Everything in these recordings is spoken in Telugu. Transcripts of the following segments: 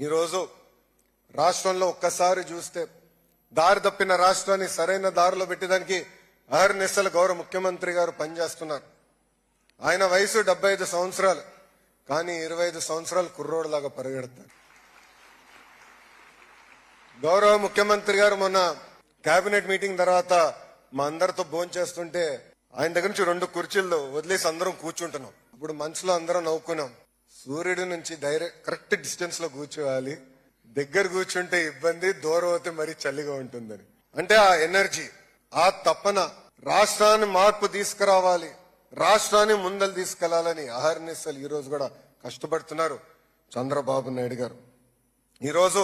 ఈరోజు రాష్ట్రంలో ఒక్కసారి చూస్తే దారి తప్పిన రాష్ట్రాన్ని సరైన దారిలో పెట్టడానికి అహర్నిశలు గౌరవ ముఖ్యమంత్రి గారు పనిచేస్తున్నారు. ఆయన వయసు 75 సంవత్సరాలు, కానీ 25 సంవత్సరాలు కుర్రోడ్లాగా పరిగెడతారు. గౌరవ ముఖ్యమంత్రి గారు మొన్న కేబినెట్ మీటింగ్ తర్వాత మా అందరితో భోంచేస్తుంటే ఆయన దగ్గర నుంచి 2 కుర్చీల్లో వదిలేసి అందరం కూర్చుంటున్నాం. అప్పుడు మనసులో అందరం నవ్వుకున్నాం, సూర్యుడి నుంచి కరెక్ట్ డిస్టెన్స్ లో కూర్చోవాలి, దగ్గర కూర్చుంటే ఇబ్బంది, దూరం అవుతే మరీ చలిగా ఉంటుందని. అంటే ఆ ఎనర్జీ, ఆ తపన, రాష్ట్రాన్ని మార్పు తీసుకురావాలి, రాష్ట్రాన్ని ముందలు తీసుకెళ్లాలని అహర్నిశలు ఈ రోజు కూడా కష్టపడుతున్నారు చంద్రబాబు నాయుడు గారు. ఈరోజు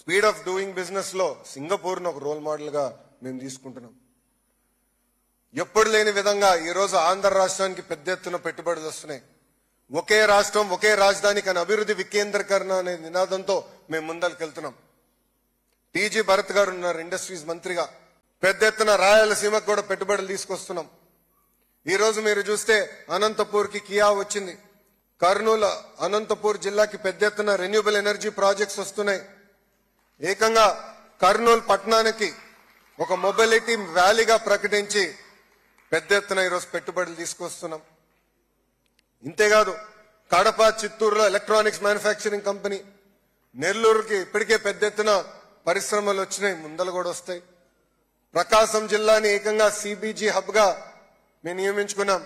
స్పీడ్ ఆఫ్ డూయింగ్ బిజినెస్ లో సింగపూర్ ను ఒక రోల్ మోడల్ గా మేము తీసుకుంటున్నాం. ఎప్పుడు లేని విధంగా ఈ రోజు ఆంధ్ర రాష్ట్రానికి పెద్ద ఎత్తున పెట్టుబడులు వస్తున్నాయి. ఒకే రాష్ట్రం ఒకే రాజధాని కానీ అభివృద్ధి వికేంద్రీకరణ అనే నినాదంతో మేము ముందరికెళ్తున్నాం. టీజీ భరత్ గారు ఉన్నారు ఇండస్ట్రీస్ మంత్రిగా. పెద్ద ఎత్తున రాయలసీమకు కూడా పెట్టుబడులు తీసుకొస్తున్నాం. ఈ రోజు మీరు చూస్తే అనంతపూర్ కి కియా వచ్చింది, కర్నూలు అనంతపూర్ జిల్లాకి పెద్ద ఎత్తున రెన్యూబుల్ ఎనర్జీ ప్రాజెక్ట్స్ వస్తున్నాయి. ఏకంగా కర్నూలు పట్టణానికి ఒక మొబిలిటీ వ్యాలీగా ప్రకటించి పెద్ద ఎత్తున ఈరోజు పెట్టుబడులు తీసుకొస్తున్నాం. ఇంతేకాదు కడప చిత్తూరులో ఎలక్ట్రానిక్స్ మ్యానుఫ్యాక్చరింగ్ కంపెనీ, నెల్లూరుకి ఇప్పటికే పెద్ద ఎత్తున పరిశ్రమలు వచ్చినాయి, ముందలు కూడా వస్తాయి. ప్రకాశం జిల్లాని ఏకంగా సిబిజీ హబ్ గా మేము నియమించుకున్నాం.